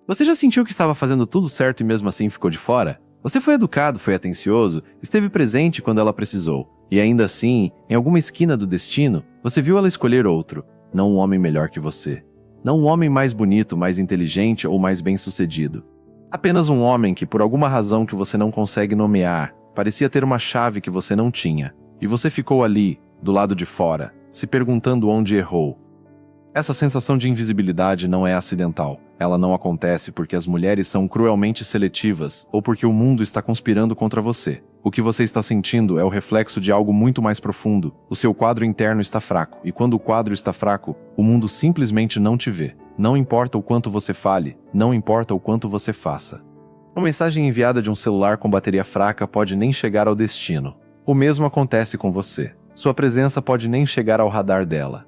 Você já sentiu que estava fazendo tudo certo e mesmo assim ficou de fora? Você foi educado, foi atencioso, esteve presente quando ela precisou. E ainda assim, em alguma esquina do destino, você viu ela escolher outro. Não um homem melhor que você. Não um homem mais bonito, mais inteligente ou mais bem-sucedido. Apenas um homem que, por alguma razão que você não consegue nomear, parecia ter uma chave que você não tinha. E você ficou ali, do lado de fora, se perguntando onde errou. Essa sensação de invisibilidade não é acidental. Ela não acontece porque as mulheres são cruelmente seletivas ou porque o mundo está conspirando contra você. O que você está sentindo é o reflexo de algo muito mais profundo. O seu quadro interno está fraco, e quando o quadro está fraco, o mundo simplesmente não te vê. Não importa o quanto você fale, não importa o quanto você faça. Uma mensagem enviada de um celular com bateria fraca pode nem chegar ao destino. O mesmo acontece com você. Sua presença pode nem chegar ao radar dela.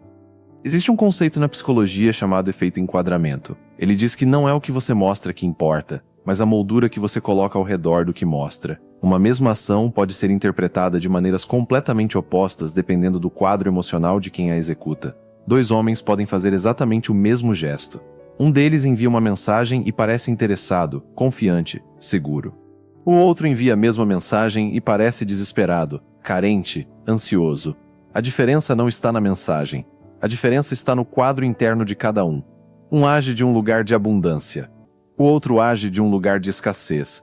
Existe um conceito na psicologia chamado efeito enquadramento. Ele diz que não é o que você mostra que importa, mas a moldura que você coloca ao redor do que mostra. Uma mesma ação pode ser interpretada de maneiras completamente opostas dependendo do quadro emocional de quem a executa. Dois homens podem fazer exatamente o mesmo gesto. Um deles envia uma mensagem e parece interessado, confiante, seguro. O outro envia a mesma mensagem e parece desesperado, carente, ansioso. A diferença não está na mensagem. A diferença está no quadro interno de cada um. Um age de um lugar de abundância. O outro age de um lugar de escassez.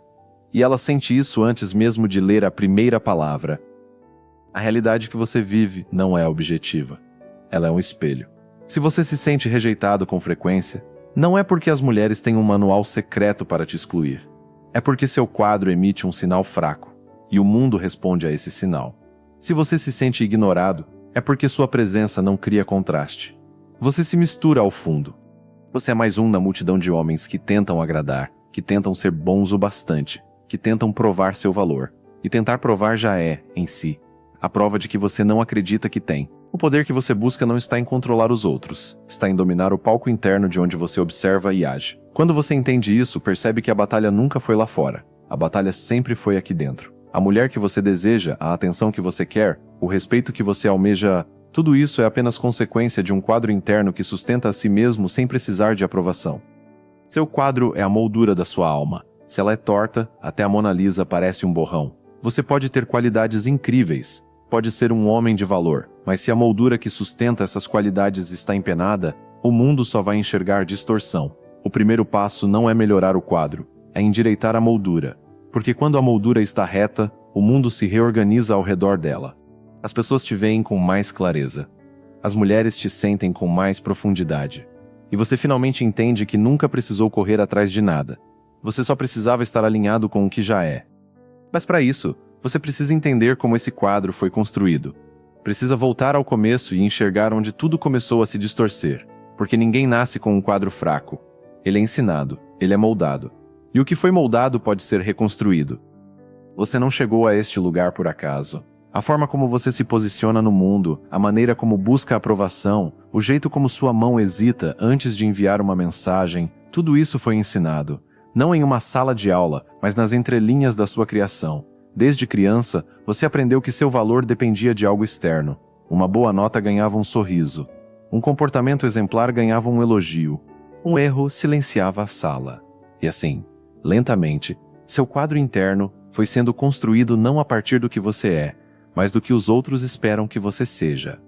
E ela sente isso antes mesmo de ler a primeira palavra. A realidade que você vive não é objetiva. Ela é um espelho. Se você se sente rejeitado com frequência, não é porque as mulheres têm um manual secreto para te excluir. É porque seu quadro emite um sinal fraco, e o mundo responde a esse sinal. Se você se sente ignorado, é porque sua presença não cria contraste. Você se mistura ao fundo. Você é mais um na multidão de homens que tentam agradar, que tentam ser bons o bastante, que tentam provar seu valor. E tentar provar já é, em si, a prova de que você não acredita que tem. O poder que você busca não está em controlar os outros, está em dominar o palco interno de onde você observa e age. Quando você entende isso, percebe que a batalha nunca foi lá fora. A batalha sempre foi aqui dentro. A mulher que você deseja, a atenção que você quer, o respeito que você almeja, tudo isso é apenas consequência de um quadro interno que sustenta a si mesmo sem precisar de aprovação. Seu quadro é a moldura da sua alma. Se ela é torta, até a Mona Lisa parece um borrão. Você pode ter qualidades incríveis, pode ser um homem de valor, mas se a moldura que sustenta essas qualidades está empenada, o mundo só vai enxergar distorção. O primeiro passo não é melhorar o quadro, é endireitar a moldura, porque quando a moldura está reta, o mundo se reorganiza ao redor dela. As pessoas te veem com mais clareza. As mulheres te sentem com mais profundidade. E você finalmente entende que nunca precisou correr atrás de nada. Você só precisava estar alinhado com o que já é. Mas para isso, você precisa entender como esse quadro foi construído. Precisa voltar ao começo e enxergar onde tudo começou a se distorcer. Porque ninguém nasce com um quadro fraco. Ele é ensinado, ele é moldado. E o que foi moldado pode ser reconstruído. Você não chegou a este lugar por acaso. A forma como você se posiciona no mundo, a maneira como busca aprovação, o jeito como sua mão hesita antes de enviar uma mensagem, tudo isso foi ensinado. Não em uma sala de aula, mas nas entrelinhas da sua criação. Desde criança, você aprendeu que seu valor dependia de algo externo. Uma boa nota ganhava um sorriso. Um comportamento exemplar ganhava um elogio. Um erro silenciava a sala. E assim, lentamente, seu quadro interno foi sendo construído não a partir do que você é, mas do que os outros esperam que você seja.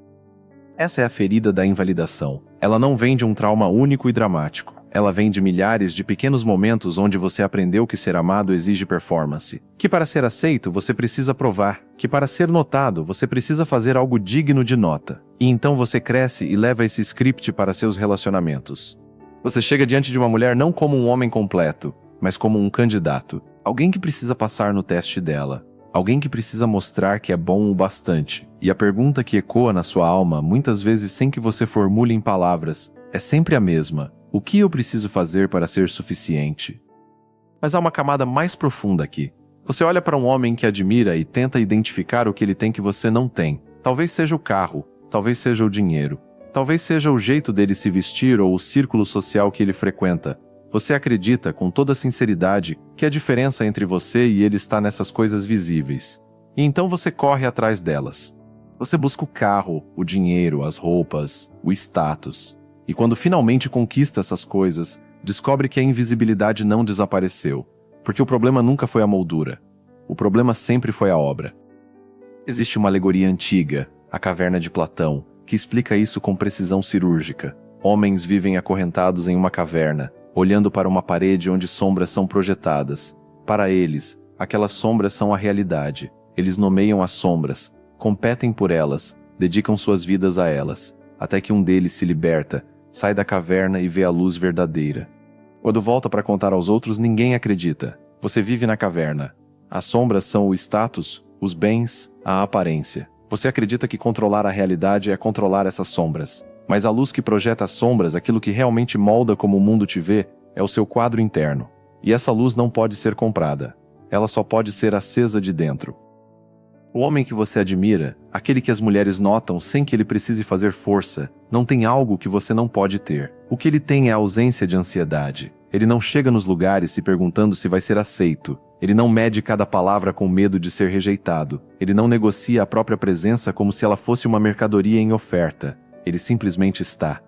Essa é a ferida da invalidação. Ela não vem de um trauma único e dramático. Ela vem de milhares de pequenos momentos onde você aprendeu que ser amado exige performance. Que para ser aceito, você precisa provar. Que para ser notado, você precisa fazer algo digno de nota. E então você cresce e leva esse script para seus relacionamentos. Você chega diante de uma mulher não como um homem completo, mas como um candidato. Alguém que precisa passar no teste dela. Alguém que precisa mostrar que é bom o bastante. E a pergunta que ecoa na sua alma, muitas vezes sem que você formule em palavras, é sempre a mesma. O que eu preciso fazer para ser suficiente? Mas há uma camada mais profunda aqui. Você olha para um homem que admira e tenta identificar o que ele tem que você não tem. Talvez seja o carro, talvez seja o dinheiro, talvez seja o jeito dele se vestir ou o círculo social que ele frequenta. Você acredita, com toda sinceridade, que a diferença entre você e ele está nessas coisas visíveis. E então você corre atrás delas. Você busca o carro, o dinheiro, as roupas, o status. E quando finalmente conquista essas coisas, descobre que a invisibilidade não desapareceu, porque o problema nunca foi a moldura. O problema sempre foi a obra. Existe uma alegoria antiga, a Caverna de Platão, que explica isso com precisão cirúrgica. Homens vivem acorrentados em uma caverna, olhando para uma parede onde sombras são projetadas. Para eles, aquelas sombras são a realidade. Eles nomeiam as sombras, competem por elas, dedicam suas vidas a elas, até que um deles se liberta, sai da caverna e vê a luz verdadeira. Quando volta para contar aos outros, ninguém acredita. Você vive na caverna. As sombras são o status, os bens, a aparência. Você acredita que controlar a realidade é controlar essas sombras. Mas a luz que projeta as sombras, aquilo que realmente molda como o mundo te vê, é o seu quadro interno. E essa luz não pode ser comprada. Ela só pode ser acesa de dentro. O homem que você admira, aquele que as mulheres notam sem que ele precise fazer força, não tem algo que você não pode ter. O que ele tem é a ausência de ansiedade. Ele não chega nos lugares se perguntando se vai ser aceito. Ele não mede cada palavra com medo de ser rejeitado. Ele não negocia a própria presença como se ela fosse uma mercadoria em oferta. Ele simplesmente está.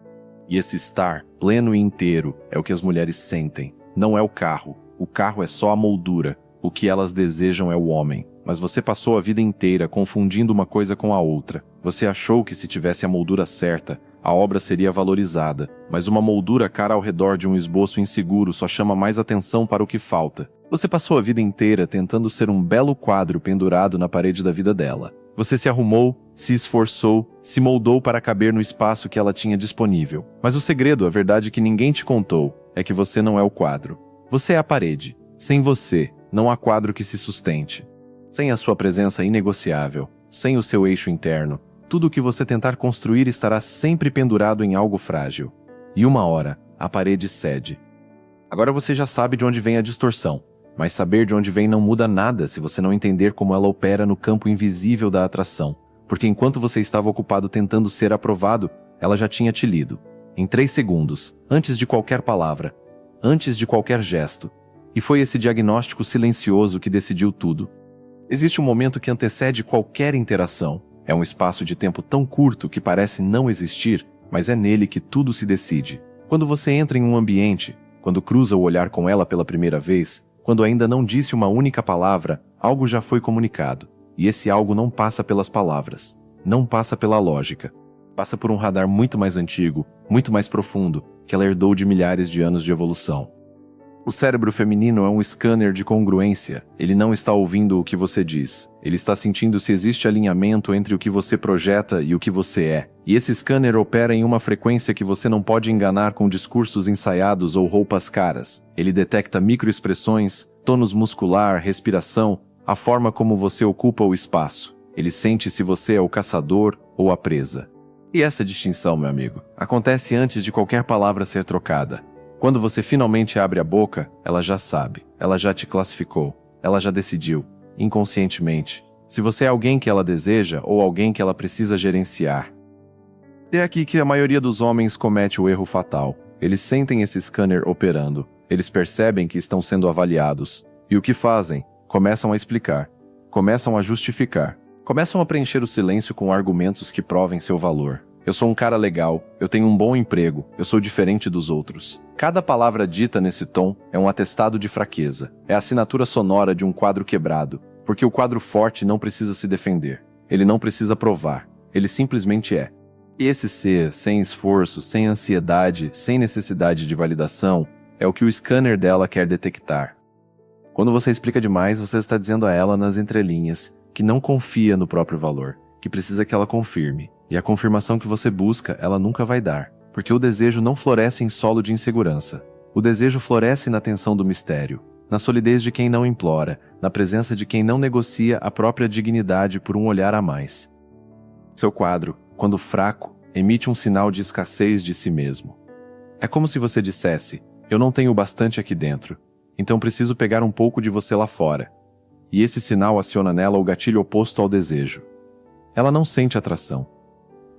E esse estar, pleno e inteiro, é o que as mulheres sentem. Não é o carro. O carro é só a moldura. O que elas desejam é o homem. Mas você passou a vida inteira confundindo uma coisa com a outra. Você achou que se tivesse a moldura certa, a obra seria valorizada. Mas uma moldura cara ao redor de um esboço inseguro só chama mais atenção para o que falta. Você passou a vida inteira tentando ser um belo quadro pendurado na parede da vida dela. Você se arrumou, se esforçou, se moldou para caber no espaço que ela tinha disponível. Mas o segredo, a verdade que ninguém te contou, é que você não é o quadro. Você é a parede. Sem você, não há quadro que se sustente. Sem a sua presença inegociável, sem o seu eixo interno, tudo o que você tentar construir estará sempre pendurado em algo frágil. E uma hora, a parede cede. Agora você já sabe de onde vem a distorção. Mas saber de onde vem não muda nada se você não entender como ela opera no campo invisível da atração. Porque enquanto você estava ocupado tentando ser aprovado, ela já tinha te lido. Em 3 segundos, antes de qualquer palavra, antes de qualquer gesto. E foi esse diagnóstico silencioso que decidiu tudo. Existe um momento que antecede qualquer interação. É um espaço de tempo tão curto que parece não existir, mas é nele que tudo se decide. Quando você entra em um ambiente, quando cruza o olhar com ela pela primeira vez, quando ainda não disse uma única palavra, algo já foi comunicado. E esse algo não passa pelas palavras, não passa pela lógica. Passa por um radar muito mais antigo, muito mais profundo, que ela herdou de milhares de anos de evolução. O cérebro feminino é um scanner de congruência. Ele não está ouvindo o que você diz. Ele está sentindo se existe alinhamento entre o que você projeta e o que você é. E esse scanner opera em uma frequência que você não pode enganar com discursos ensaiados ou roupas caras. Ele detecta microexpressões, tônus muscular, respiração, a forma como você ocupa o espaço. Ele sente se você é o caçador ou a presa. E essa distinção, meu amigo, acontece antes de qualquer palavra ser trocada. Quando você finalmente abre a boca, ela já sabe, ela já te classificou, ela já decidiu, inconscientemente, se você é alguém que ela deseja ou alguém que ela precisa gerenciar. É aqui que a maioria dos homens comete o erro fatal. Eles sentem esse scanner operando, eles percebem que estão sendo avaliados, e o que fazem? Começam a explicar, começam a justificar, começam a preencher o silêncio com argumentos que provem seu valor. Eu sou um cara legal, eu tenho um bom emprego, eu sou diferente dos outros. Cada palavra dita nesse tom é um atestado de fraqueza. É a assinatura sonora de um quadro quebrado, porque o quadro forte não precisa se defender. Ele não precisa provar. Ele simplesmente é. E esse ser, sem esforço, sem ansiedade, sem necessidade de validação, é o que o scanner dela quer detectar. Quando você explica demais, você está dizendo a ela nas entrelinhas que não confia no próprio valor, que precisa que ela confirme. E a confirmação que você busca, ela nunca vai dar, porque o desejo não floresce em solo de insegurança. O desejo floresce na tensão do mistério, na solidez de quem não implora, na presença de quem não negocia a própria dignidade por um olhar a mais. Seu quadro, quando fraco, emite um sinal de escassez de si mesmo. É como se você dissesse, eu não tenho bastante aqui dentro, então preciso pegar um pouco de você lá fora. E esse sinal aciona nela o gatilho oposto ao desejo. Ela não sente atração.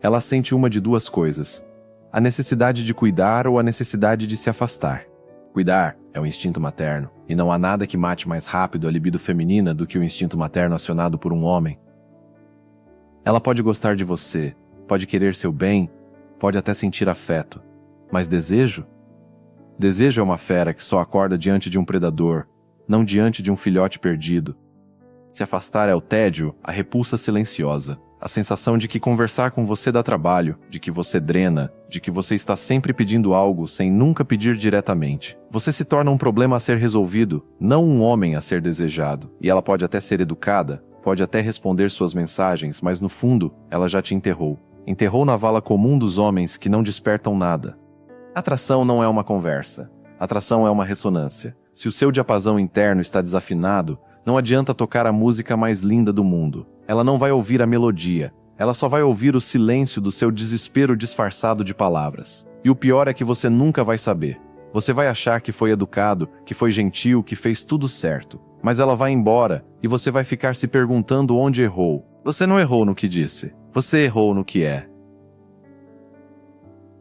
Ela sente uma de duas coisas: a necessidade de cuidar ou a necessidade de se afastar. Cuidar é o instinto materno, e não há nada que mate mais rápido a libido feminina do que o instinto materno acionado por um homem. Ela pode gostar de você, pode querer seu bem, pode até sentir afeto, mas desejo? Desejo é uma fera que só acorda diante de um predador, não diante de um filhote perdido. Se afastar é o tédio, a repulsa silenciosa, a sensação de que conversar com você dá trabalho, de que você drena, de que você está sempre pedindo algo sem nunca pedir diretamente. Você se torna um problema a ser resolvido, não um homem a ser desejado. E ela pode até ser educada, pode até responder suas mensagens, mas no fundo, ela já te enterrou. Enterrou na vala comum dos homens que não despertam nada. Atração não é uma conversa. Atração é uma ressonância. Se o seu diapasão interno está desafinado, não adianta tocar a música mais linda do mundo. Ela não vai ouvir a melodia. Ela só vai ouvir o silêncio do seu desespero disfarçado de palavras. E o pior é que você nunca vai saber. Você vai achar que foi educado, que foi gentil, que fez tudo certo. Mas ela vai embora e você vai ficar se perguntando onde errou. Você não errou no que disse. Você errou no que é.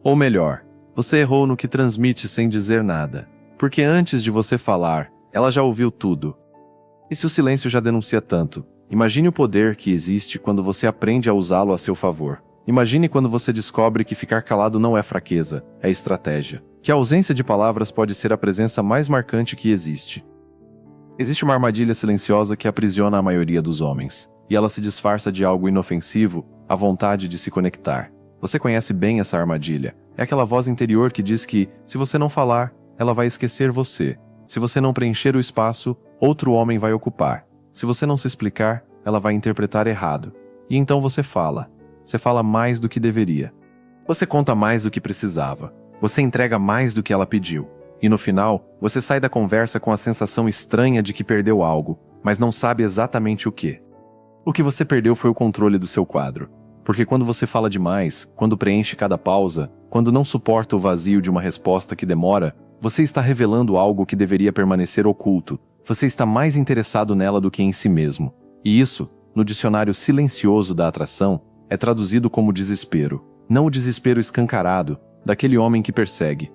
Ou melhor, você errou no que transmite sem dizer nada. Porque antes de você falar, ela já ouviu tudo. E se o silêncio já denuncia tanto? Imagine o poder que existe quando você aprende a usá-lo a seu favor. Imagine quando você descobre que ficar calado não é fraqueza, é estratégia. Que a ausência de palavras pode ser a presença mais marcante que existe. Existe uma armadilha silenciosa que aprisiona a maioria dos homens. E ela se disfarça de algo inofensivo, a vontade de se conectar. Você conhece bem essa armadilha. É aquela voz interior que diz que, se você não falar, ela vai esquecer você. Se você não preencher o espaço, outro homem vai ocupar. Se você não se explicar, ela vai interpretar errado. E então você fala. Você fala mais do que deveria. Você conta mais do que precisava. Você entrega mais do que ela pediu. E no final, você sai da conversa com a sensação estranha de que perdeu algo, mas não sabe exatamente o que. O que você perdeu foi o controle do seu quadro. Porque quando você fala demais, quando preenche cada pausa, quando não suporta o vazio de uma resposta que demora, você está revelando algo que deveria permanecer oculto. Você está mais interessado nela do que em si mesmo. E isso, no dicionário silencioso da atração, é traduzido como desespero. Não o desespero escancarado, daquele homem que persegue,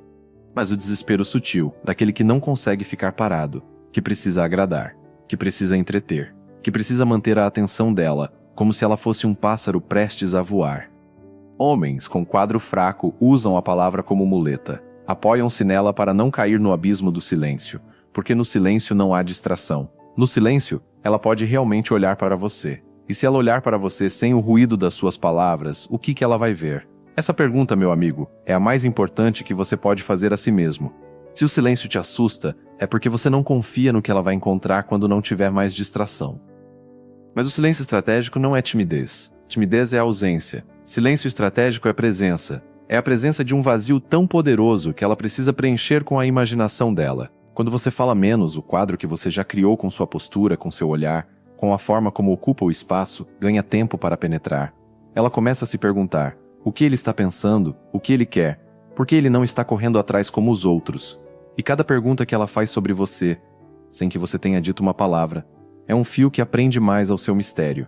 mas o desespero sutil, daquele que não consegue ficar parado, que precisa agradar, que precisa entreter, que precisa manter a atenção dela, como se ela fosse um pássaro prestes a voar. Homens com quadro fraco usam a palavra como muleta. Apoiam-se nela para não cair no abismo do silêncio, porque no silêncio não há distração. No silêncio, ela pode realmente olhar para você. E se ela olhar para você sem o ruído das suas palavras, o que ela vai ver? Essa pergunta, meu amigo, é a mais importante que você pode fazer a si mesmo. Se o silêncio te assusta, é porque você não confia no que ela vai encontrar quando não tiver mais distração. Mas o silêncio estratégico não é timidez. Timidez é ausência. Silêncio estratégico é presença. É a presença de um vazio tão poderoso que ela precisa preencher com a imaginação dela. Quando você fala menos, o quadro que você já criou com sua postura, com seu olhar, com a forma como ocupa o espaço, ganha tempo para penetrar. Ela começa a se perguntar: o que ele está pensando? O que ele quer? Por que ele não está correndo atrás como os outros? E cada pergunta que ela faz sobre você, sem que você tenha dito uma palavra, é um fio que aprende mais ao seu mistério.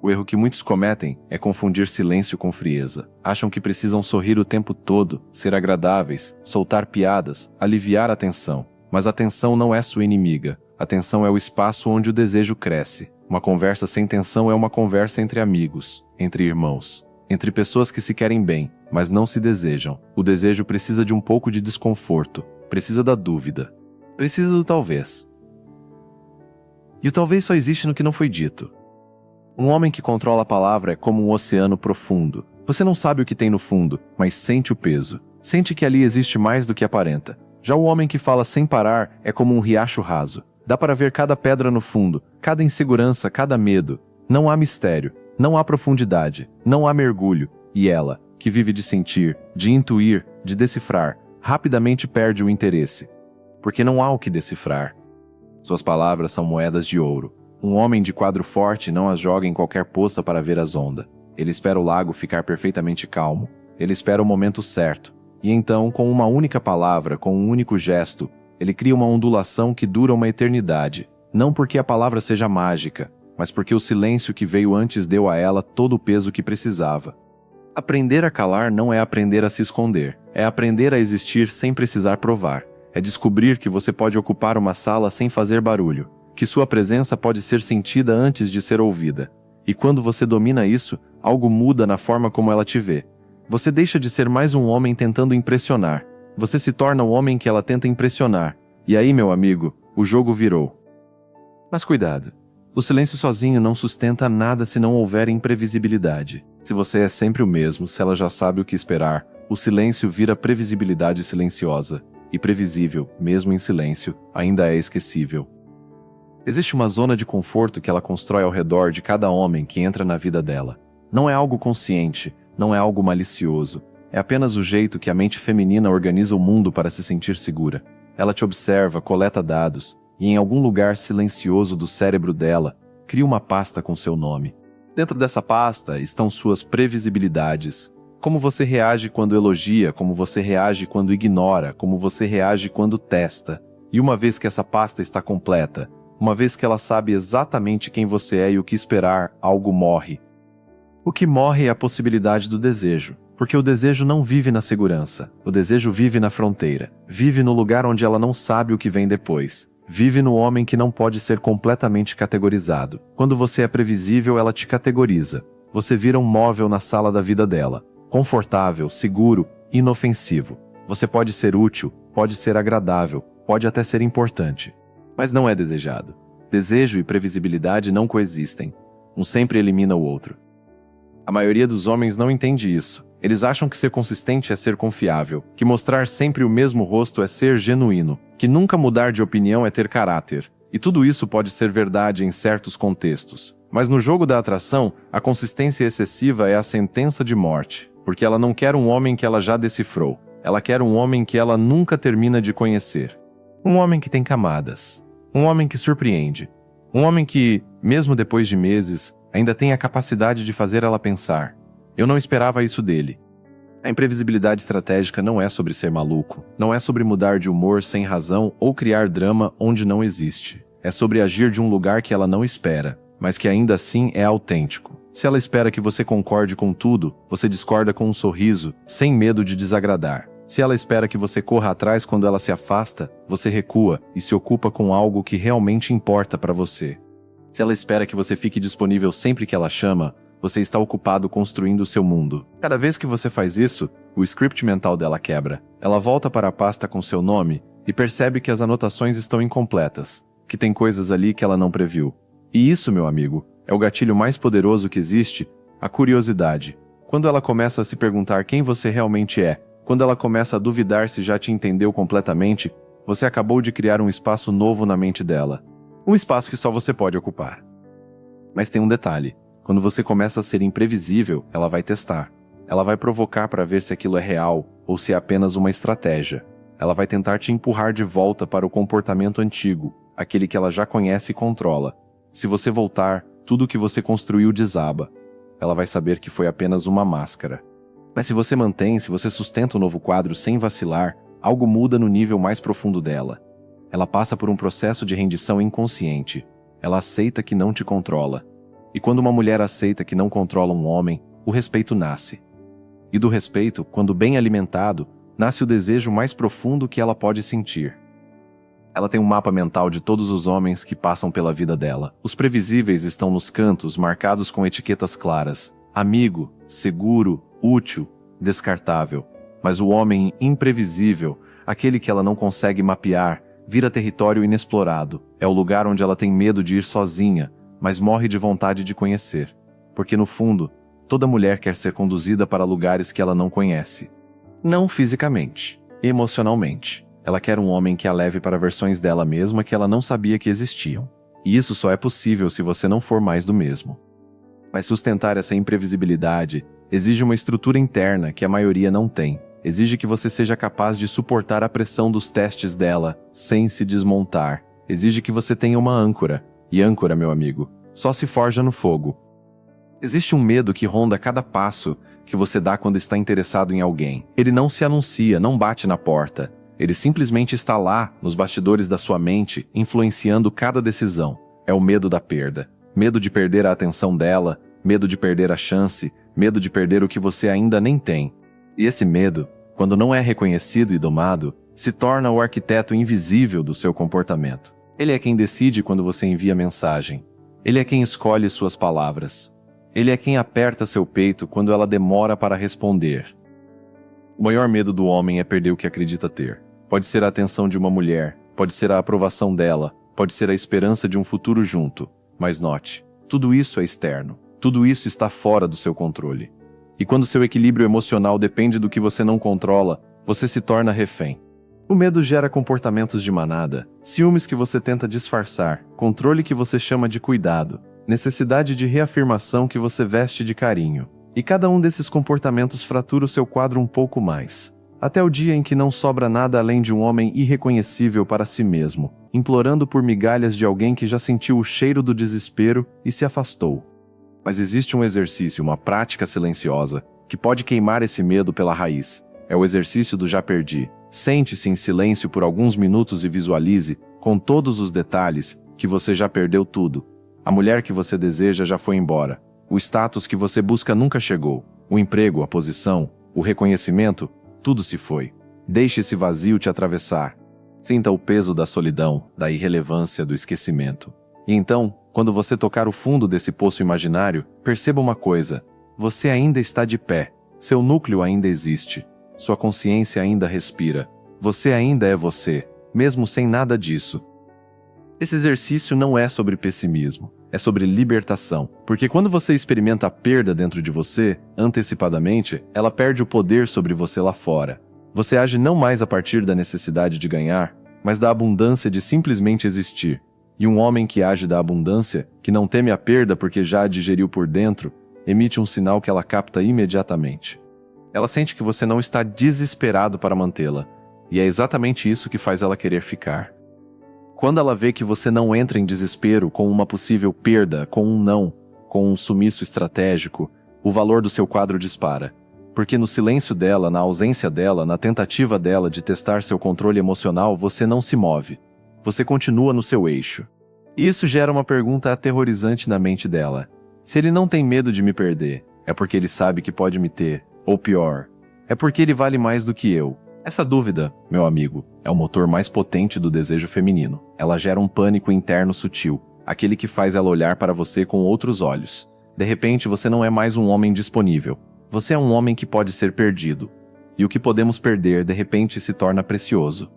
O erro que muitos cometem é confundir silêncio com frieza. Acham que precisam sorrir o tempo todo, ser agradáveis, soltar piadas, aliviar a tensão. Mas a tensão não é sua inimiga. A tensão é o espaço onde o desejo cresce. Uma conversa sem tensão é uma conversa entre amigos, entre irmãos, entre pessoas que se querem bem, mas não se desejam. O desejo precisa de um pouco de desconforto, precisa da dúvida, precisa do talvez. E o talvez só existe no que não foi dito. Um homem que controla a palavra é como um oceano profundo. Você não sabe o que tem no fundo, mas sente o peso. Sente que ali existe mais do que aparenta. Já o homem que fala sem parar é como um riacho raso. Dá para ver cada pedra no fundo, cada insegurança, cada medo. Não há mistério, não há profundidade, não há mergulho. E ela, que vive de sentir, de intuir, de decifrar, rapidamente perde o interesse. Porque não há o que decifrar. Suas palavras são moedas de ouro. Um homem de quadro forte não as joga em qualquer poça para ver as ondas. Ele espera o lago ficar perfeitamente calmo. Ele espera o momento certo. E então, com uma única palavra, com um único gesto, ele cria uma ondulação que dura uma eternidade. Não porque a palavra seja mágica, mas porque o silêncio que veio antes deu a ela todo o peso que precisava. Aprender a calar não é aprender a se esconder. É aprender a existir sem precisar provar. É descobrir que você pode ocupar uma sala sem fazer barulho. Que sua presença pode ser sentida antes de ser ouvida. E quando você domina isso, algo muda na forma como ela te vê. Você deixa de ser mais um homem tentando impressionar. Você se torna o homem que ela tenta impressionar. E aí, meu amigo, o jogo virou. Mas cuidado. O silêncio sozinho não sustenta nada se não houver imprevisibilidade. Se você é sempre o mesmo, se ela já sabe o que esperar, o silêncio vira previsibilidade silenciosa. E previsível, mesmo em silêncio, ainda é esquecível. Existe uma zona de conforto que ela constrói ao redor de cada homem que entra na vida dela. Não é algo consciente, não é algo malicioso. É apenas o jeito que a mente feminina organiza o mundo para se sentir segura. Ela te observa, coleta dados, e em algum lugar silencioso do cérebro dela, cria uma pasta com seu nome. Dentro dessa pasta estão suas previsibilidades. Como você reage quando elogia, como você reage quando ignora, como você reage quando testa. E uma vez que essa pasta está completa, uma vez que ela sabe exatamente quem você é e o que esperar, algo morre. O que morre é a possibilidade do desejo, porque o desejo não vive na segurança. O desejo vive na fronteira, vive no lugar onde ela não sabe o que vem depois. Vive no homem que não pode ser completamente categorizado. Quando você é previsível, ela te categoriza. Você vira um móvel na sala da vida dela. Confortável, seguro, inofensivo. Você pode ser útil, pode ser agradável, pode até ser importante. Mas não é desejado. Desejo e previsibilidade não coexistem. Um sempre elimina o outro. A maioria dos homens não entende isso. Eles acham que ser consistente é ser confiável, que mostrar sempre o mesmo rosto é ser genuíno, que nunca mudar de opinião é ter caráter. E tudo isso pode ser verdade em certos contextos. Mas no jogo da atração, a consistência excessiva é a sentença de morte, porque ela não quer um homem que ela já decifrou. Ela quer um homem que ela nunca termina de conhecer. Um homem que tem camadas. Um homem que surpreende. Um homem que, mesmo depois de meses, ainda tem a capacidade de fazer ela pensar. Eu não esperava isso dele. A imprevisibilidade estratégica não é sobre ser maluco, não é sobre mudar de humor sem razão ou criar drama onde não existe. É sobre agir de um lugar que ela não espera, mas que ainda assim é autêntico. Se ela espera que você concorde com tudo, você discorda com um sorriso, sem medo de desagradar. Se ela espera que você corra atrás quando ela se afasta, você recua e se ocupa com algo que realmente importa para você. Se ela espera que você fique disponível sempre que ela chama, você está ocupado construindo o seu mundo. Cada vez que você faz isso, o script mental dela quebra. Ela volta para a pasta com seu nome e percebe que as anotações estão incompletas, que tem coisas ali que ela não previu. E isso, meu amigo, é o gatilho mais poderoso que existe, a curiosidade. Quando ela começa a se perguntar quem você realmente é, quando ela começa a duvidar se já te entendeu completamente, você acabou de criar um espaço novo na mente dela. Um espaço que só você pode ocupar. Mas tem um detalhe. Quando você começa a ser imprevisível, ela vai testar. Ela vai provocar para ver se aquilo é real ou se é apenas uma estratégia. Ela vai tentar te empurrar de volta para o comportamento antigo, aquele que ela já conhece e controla. Se você voltar, tudo o que você construiu desaba. Ela vai saber que foi apenas uma máscara. Mas se você mantém, se você sustenta o novo quadro sem vacilar, algo muda no nível mais profundo dela. Ela passa por um processo de rendição inconsciente. Ela aceita que não te controla. E quando uma mulher aceita que não controla um homem, o respeito nasce. E do respeito, quando bem alimentado, nasce o desejo mais profundo que ela pode sentir. Ela tem um mapa mental de todos os homens que passam pela vida dela. Os previsíveis estão nos cantos, marcados com etiquetas claras. Amigo, seguro, útil, descartável. Mas o homem imprevisível, aquele que ela não consegue mapear, vira território inexplorado. É o lugar onde ela tem medo de ir sozinha, mas morre de vontade de conhecer. Porque no fundo, toda mulher quer ser conduzida para lugares que ela não conhece. Não fisicamente, emocionalmente. Ela quer um homem que a leve para versões dela mesma que ela não sabia que existiam. E isso só é possível se você não for mais do mesmo. Mas sustentar essa imprevisibilidade exige uma estrutura interna que a maioria não tem. Exige que você seja capaz de suportar a pressão dos testes dela, sem se desmontar. Exige que você tenha uma âncora. E âncora, meu amigo, só se forja no fogo. Existe um medo que ronda cada passo que você dá quando está interessado em alguém. Ele não se anuncia, não bate na porta. Ele simplesmente está lá, nos bastidores da sua mente, influenciando cada decisão. É o medo da perda. Medo de perder a atenção dela, medo de perder a chance, medo de perder o que você ainda nem tem. E esse medo, quando não é reconhecido e domado, se torna o arquiteto invisível do seu comportamento. Ele é quem decide quando você envia mensagem. Ele é quem escolhe suas palavras. Ele é quem aperta seu peito quando ela demora para responder. O maior medo do homem é perder o que acredita ter. Pode ser a atenção de uma mulher, pode ser a aprovação dela, pode ser a esperança de um futuro junto. Mas note, tudo isso é externo. Tudo isso está fora do seu controle. E quando seu equilíbrio emocional depende do que você não controla, você se torna refém. O medo gera comportamentos de manada, ciúmes que você tenta disfarçar, controle que você chama de cuidado, necessidade de reafirmação que você veste de carinho. E cada um desses comportamentos fratura o seu quadro um pouco mais. Até o dia em que não sobra nada além de um homem irreconhecível para si mesmo, implorando por migalhas de alguém que já sentiu o cheiro do desespero e se afastou. Mas existe um exercício, uma prática silenciosa, que pode queimar esse medo pela raiz. É o exercício do já perdi. Sente-se em silêncio por alguns minutos e visualize, com todos os detalhes, que você já perdeu tudo. A mulher que você deseja já foi embora. O status que você busca nunca chegou. O emprego, a posição, o reconhecimento, tudo se foi. Deixe esse vazio te atravessar. Sinta o peso da solidão, da irrelevância, do esquecimento. E então, quando você tocar o fundo desse poço imaginário, perceba uma coisa. Você ainda está de pé. Seu núcleo ainda existe. Sua consciência ainda respira. Você ainda é você, mesmo sem nada disso. Esse exercício não é sobre pessimismo. É sobre libertação, porque quando você experimenta a perda dentro de você, antecipadamente, ela perde o poder sobre você lá fora. Você age não mais a partir da necessidade de ganhar, mas da abundância de simplesmente existir. E um homem que age da abundância, que não teme a perda porque já a digeriu por dentro, emite um sinal que ela capta imediatamente. Ela sente que você não está desesperado para mantê-la, e é exatamente isso que faz ela querer ficar. Quando ela vê que você não entra em desespero com uma possível perda, com um não, com um sumiço estratégico, o valor do seu quadro dispara. Porque no silêncio dela, na ausência dela, na tentativa dela de testar seu controle emocional, você não se move. Você continua no seu eixo. E isso gera uma pergunta aterrorizante na mente dela. Se ele não tem medo de me perder, é porque ele sabe que pode me ter, ou pior, é porque ele vale mais do que eu. Essa dúvida, meu amigo, é o motor mais potente do desejo feminino. Ela gera um pânico interno sutil, aquele que faz ela olhar para você com outros olhos. De repente, você não é mais um homem disponível. Você é um homem que pode ser perdido. E o que podemos perder, de repente, se torna precioso.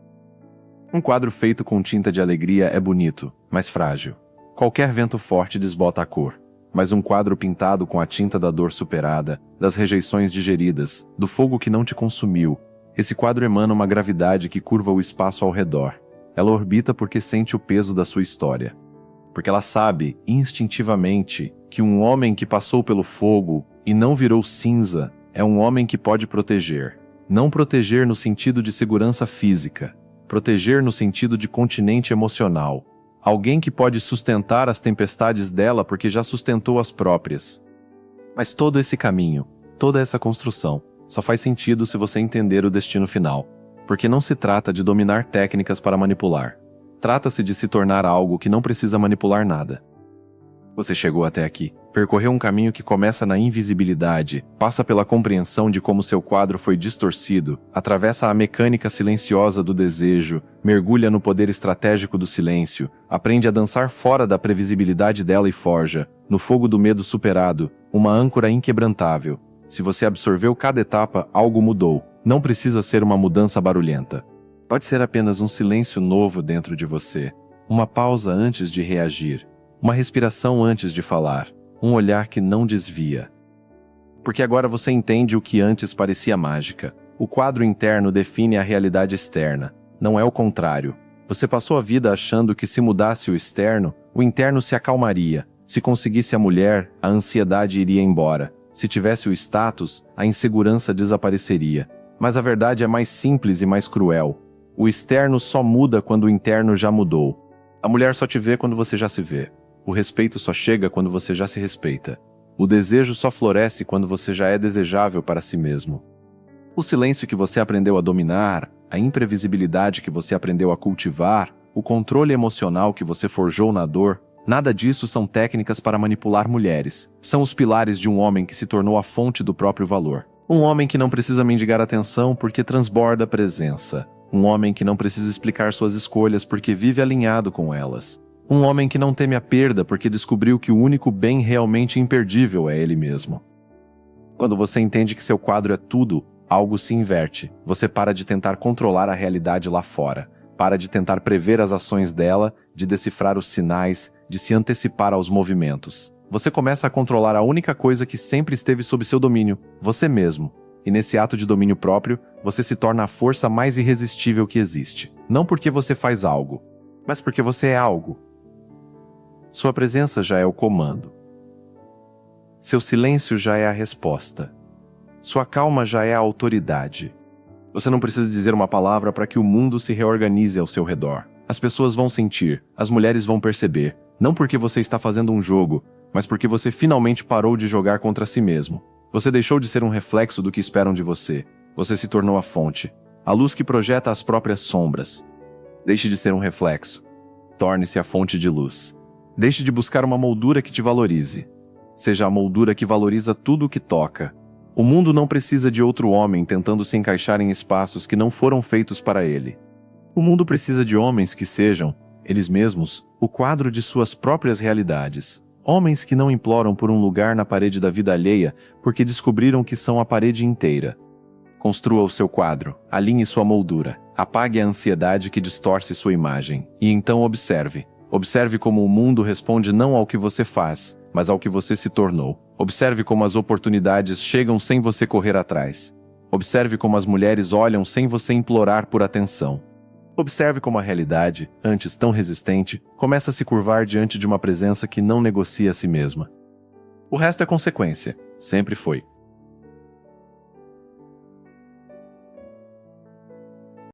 Um quadro feito com tinta de alegria é bonito, mas frágil. Qualquer vento forte desbota a cor. Mas um quadro pintado com a tinta da dor superada, das rejeições digeridas, do fogo que não te consumiu, esse quadro emana uma gravidade que curva o espaço ao redor. Ela orbita porque sente o peso da sua história. Porque ela sabe, instintivamente, que um homem que passou pelo fogo e não virou cinza é um homem que pode proteger. Não proteger no sentido de segurança física. Proteger no sentido de continente emocional. Alguém que pode sustentar as tempestades dela porque já sustentou as próprias. Mas todo esse caminho, toda essa construção, só faz sentido se você entender o destino final, porque não se trata de dominar técnicas para manipular. Trata-se de se tornar algo que não precisa manipular nada. Você chegou até aqui, percorreu um caminho que começa na invisibilidade, passa pela compreensão de como seu quadro foi distorcido, atravessa a mecânica silenciosa do desejo, mergulha no poder estratégico do silêncio, aprende a dançar fora da previsibilidade dela e forja, no fogo do medo superado, uma âncora inquebrantável. Se você absorveu cada etapa, algo mudou. Não precisa ser uma mudança barulhenta. Pode ser apenas um silêncio novo dentro de você. Uma pausa antes de reagir. Uma respiração antes de falar. Um olhar que não desvia. Porque agora você entende o que antes parecia mágica. O quadro interno define a realidade externa. Não é o contrário. Você passou a vida achando que se mudasse o externo, o interno se acalmaria. Se conseguisse a mulher, a ansiedade iria embora. Se tivesse o status, a insegurança desapareceria. Mas a verdade é mais simples e mais cruel. O externo só muda quando o interno já mudou. A mulher só te vê quando você já se vê. O respeito só chega quando você já se respeita. O desejo só floresce quando você já é desejável para si mesmo. O silêncio que você aprendeu a dominar, a imprevisibilidade que você aprendeu a cultivar, o controle emocional que você forjou na dor, nada disso são técnicas para manipular mulheres. São os pilares de um homem que se tornou a fonte do próprio valor. Um homem que não precisa mendigar atenção porque transborda presença. Um homem que não precisa explicar suas escolhas porque vive alinhado com elas. Um homem que não teme a perda porque descobriu que o único bem realmente imperdível é ele mesmo. Quando você entende que seu quadro é tudo, algo se inverte. Você para de tentar controlar a realidade lá fora. Para de tentar prever as ações dela, de decifrar os sinais, de se antecipar aos movimentos. Você começa a controlar a única coisa que sempre esteve sob seu domínio, você mesmo. E nesse ato de domínio próprio, você se torna a força mais irresistível que existe. Não porque você faz algo, mas porque você é algo. Sua presença já é o comando. Seu silêncio já é a resposta. Sua calma já é a autoridade. Você não precisa dizer uma palavra para que o mundo se reorganize ao seu redor. As pessoas vão sentir, as mulheres vão perceber, não porque você está fazendo um jogo, mas porque você finalmente parou de jogar contra si mesmo. Você deixou de ser um reflexo do que esperam de você. Você se tornou a fonte, a luz que projeta as próprias sombras. Deixe de ser um reflexo. Torne-se a fonte de luz. Deixe de buscar uma moldura que te valorize. Seja a moldura que valoriza tudo o que toca. O mundo não precisa de outro homem tentando se encaixar em espaços que não foram feitos para ele. O mundo precisa de homens que sejam, eles mesmos, o quadro de suas próprias realidades. Homens que não imploram por um lugar na parede da vida alheia porque descobriram que são a parede inteira. Construa o seu quadro, alinhe sua moldura, apague a ansiedade que distorce sua imagem, e então observe. Observe como o mundo responde não ao que você faz, mas ao que você se tornou. Observe como as oportunidades chegam sem você correr atrás. Observe como as mulheres olham sem você implorar por atenção. Observe como a realidade, antes tão resistente, começa a se curvar diante de uma presença que não negocia a si mesma. O resto é consequência. Sempre foi.